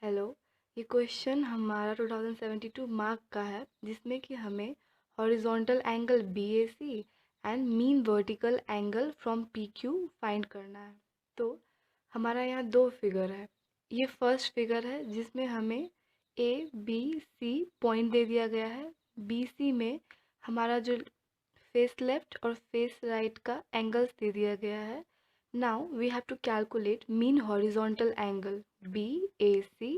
Hello. ये question हमारा 2072 mark का है जिसमें कि हमें horizontal angle BAC and mean vertical angle from PQ find करना है। तो हमारा यहाँ दो फिगर है। ये फर्स्ट फिगर है जिसमें हमें ABC पॉइंट दे दिया गया है। BC में हमारा जो फेस लेफ्ट और फेस राइट का एंगल्स दे दिया गया है। Now we have to calculate mean horizontal angle BAC।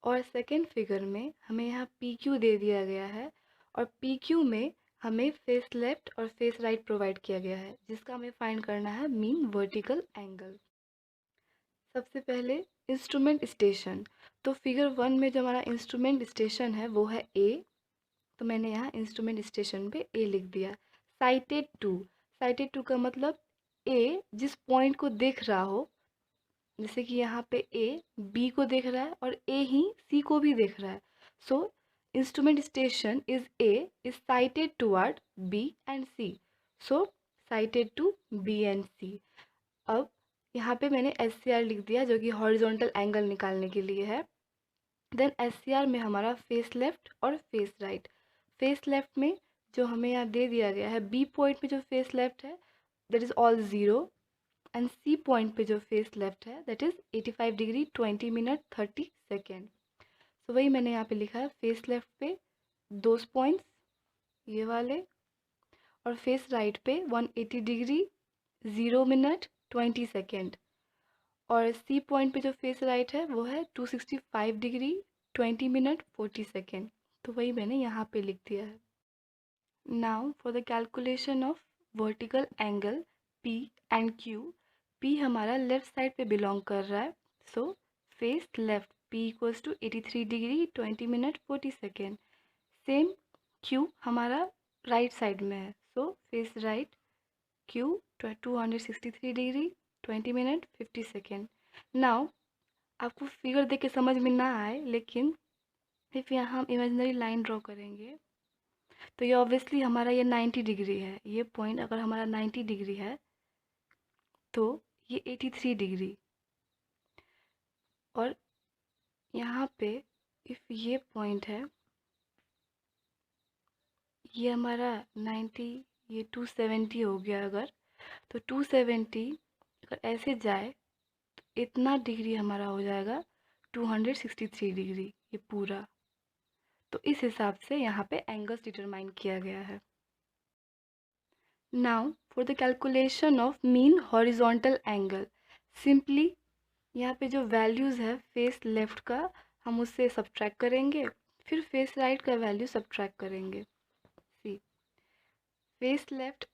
और सेकेंड फिगर में हमें यहाँ PQ दे दिया गया है और PQ में हमें फेस लेफ्ट और फेस राइट प्रोवाइड किया गया है जिसका हमें फाइंड करना है मीन वर्टिकल एंगल। सबसे पहले इंस्ट्रूमेंट स्टेशन। तो फिगर 1 में जो हमारा इंस्ट्रूमेंट स्टेशन है वो है A। तो मैंने यहाँ इंस्ट्रूमेंट स्टेशन पे A लिख दिया। साइटेड टू का मतलब A जिस पॉइंट को देख रहा हो, जैसे कि यहाँ पे A B को देख रहा है और A ही C को भी देख रहा है। So instrument station is A is sighted toward B and C। So sighted to B and C। अब यहाँ पे मैंने SCR लिख दिया जो कि हॉरिजॉन्टल एंगल निकालने के लिए है। देन SCR में हमारा फेस लेफ्ट और फेस राइट। फेस लेफ्ट में जो हमें यहाँ दे दिया गया है B पॉइंट पे जो फेस लेफ्ट है that is all 0 and C point पे जो फेस लेफ्ट है that is 85 degree 20 minute 30 second. So वही मैंने यहाँ पे लिखा है फेस लेफ्ट पे दो पॉइंट्स ये वाले और फेस राइट पे 180 डिग्री 0 मिनट 20 सेकेंड और C पॉइंट पे जो फेस राइट है वो है 265 डिग्री 20 मिनट 40 सेकेंड। तो वही मैंने यहाँ पे लिख दिया है। Now for the calculation of vertical angle P and Q। P हमारा लेफ्ट साइड पे बिलोंग कर रहा है। So face left P equals to 83 degree 20 minute 40 second. Same Q हमारा राइट साइड में है। So face right Q 263 degree 20 minute 50 second. Now आपको figure देख के समझ में ना आए, लेकिन इफ़ यहाँ हम इमेजिनरी लाइन ड्रॉ करेंगे तो ये ऑब्वियसली हमारा ये 90 डिग्री है। ये पॉइंट अगर हमारा 90 डिग्री है तो ये 83 डिग्री और यहाँ पे इफ़ ये पॉइंट है ये हमारा 90, ये 270 हो गया। अगर तो 270 अगर ऐसे जाए तो इतना डिग्री हमारा हो जाएगा 263 डिग्री ये पूरा। तो इस हिसाब से यहाँ पे एंगल्स डिटरमाइन किया गया है। Now for the calculation of mean horizontal angle, simply यहाँ पे जो वैल्यूज़ है फेस लेफ्ट का हम उससे सब्ट्रैक्ट करेंगे, फिर फेस राइट का वैल्यू सब्ट्रैक्ट करेंगे। C face left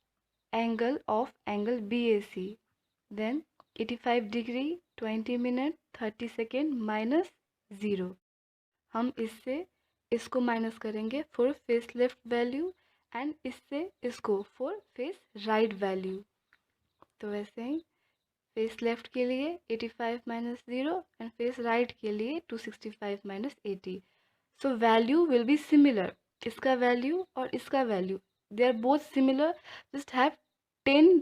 angle of angle BAC then 85 degree 20 minute 30 second minus 0। हम इसको माइनस करेंगे for face left value and इससे इसको फॉर फेस राइट वैल्यू। तो वैसे ही फेस लेफ्ट के लिए 85 माइनस 0 एंड फेस राइट के लिए 265 minus 80। So value will be similar. इसका वैल्यू और इसका value they are both similar, just have 10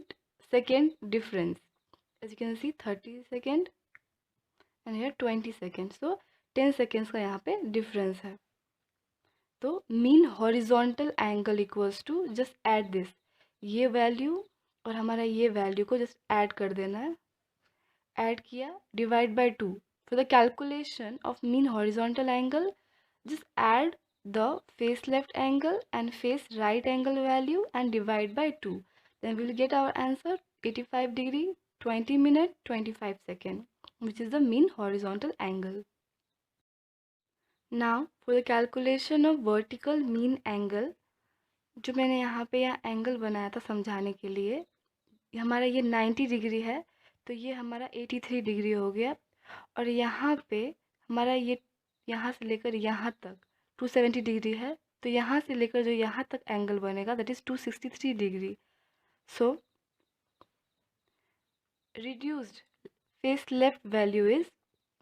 second difference. As you can see 30 second and here 20 second. So 10 seconds का यहाँ पे डिफरेंस है। तो mean horizontal angle equals to just add this, ये value और हमारा ये वैल्यू को जस्ट ऐड कर देना है। ऐड किया divide by 2 for the calculation of mean horizontal angle. Just add the face left angle and face right angle value and divide by 2, then we will get our answer 85 degree 20 minute 25 second which is the mean horizontal angle. Now for the calculation of vertical mean angle, जो मैंने यहाँ पे angle बनाया था समझाने के लिए, हमारा ये 90 डिग्री है तो ये हमारा 83 डिग्री हो गया और यहाँ पे हमारा ये यहाँ से लेकर यहाँ तक 270 डिग्री है तो यहाँ से लेकर जो यहाँ तक एंगल बनेगा that is 263 degree. So reduced face left value is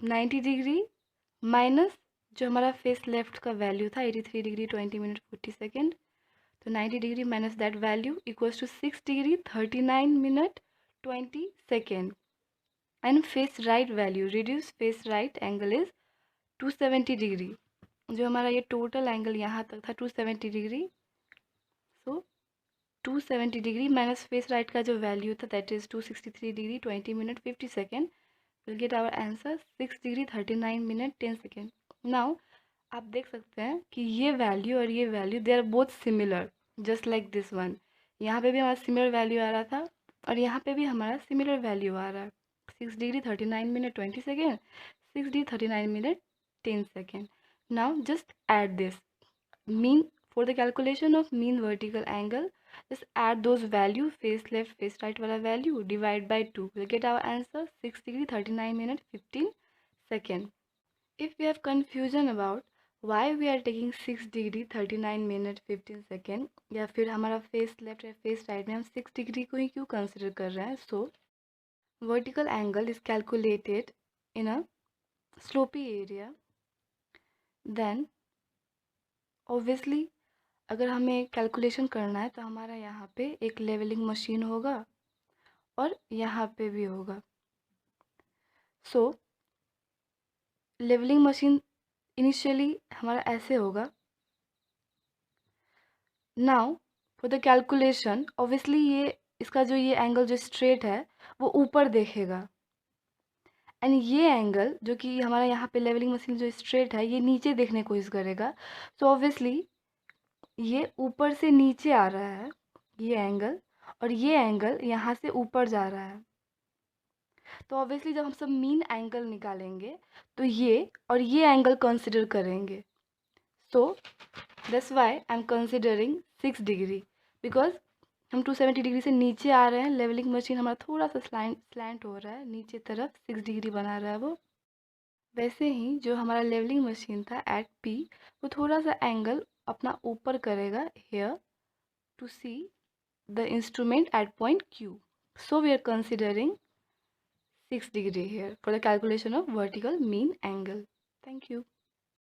90 degree minus जो हमारा फेस लेफ्ट का वैल्यू था 83 डिग्री 20 मिनट 40 सेकेंड। तो 90 degree minus that value equals to 6 degree 39 minute 20 second. And face right value, reduce face right angle is 270 degree. जो हमारा ये total angle यहाँ तक था 270 degree, so 270 degree minus face right का जो वैल्यू था that is 263 degree 20 minute 50 second, will get our answer 6 degree 39 minute 10 second. Now आप देख सकते हैं कि ये वैल्यू और ये value they are both similar, just like this one. यहाँ पे भी हमारा सिमिलर वैल्यू आ रहा था और यहाँ पे भी हमारा सिमिलर वैल्यू आ रहा है, 6 degree 39 minute 20 second, 6 degree 39 minute 10 second. Now just add this mean for the calculation of mean vertical angle, just add those value, face left face right wala value, divide by 2, we'll get our answer 6 degree 39 minute 15 second. If we have confusion about why we are taking 6 degree 39 minute 15 second या फिर हमारा face left या face right में हम 6 degree को ही क्यों consider कर रहे हैं, so vertical angle is calculated in a slopy area, then obviously अगर हमें कैलकुलेशन करना है तो हमारा यहाँ पे एक लेवलिंग मशीन होगा और यहाँ पे भी होगा। सो लेवलिंग मशीन इनिशियली हमारा ऐसे होगा। Now for the calculation obviously ये इसका जो ये एंगल जो स्ट्रेट है वो ऊपर देखेगा एंड ये एंगल जो कि हमारा यहाँ पे लेवलिंग मशीन जो स्ट्रेट है ये नीचे देखने की कोशिश करेगा। सो ऑब्वियसली ये ऊपर से नीचे आ रहा है ये एंगल, और ये एंगल यहाँ से ऊपर जा रहा है। तो ऑब्वियसली जब हम सब मीन एंगल निकालेंगे तो ये और ये एंगल कंसिडर करेंगे। So that's why I am considering 6 degree, because हम 270 डिग्री से नीचे आ रहे हैं, लेवलिंग मशीन हमारा थोड़ा सा स्लैंट हो रहा है नीचे तरफ, 6 डिग्री बना रहा है वो। वैसे ही जो हमारा लेवलिंग मशीन था एट पी वो थोड़ा सा एंगल अपना ऊपर करेगा here to see the instrument at point Q. So we are considering 6 degree here for the calculation of vertical mean angle. Thank you.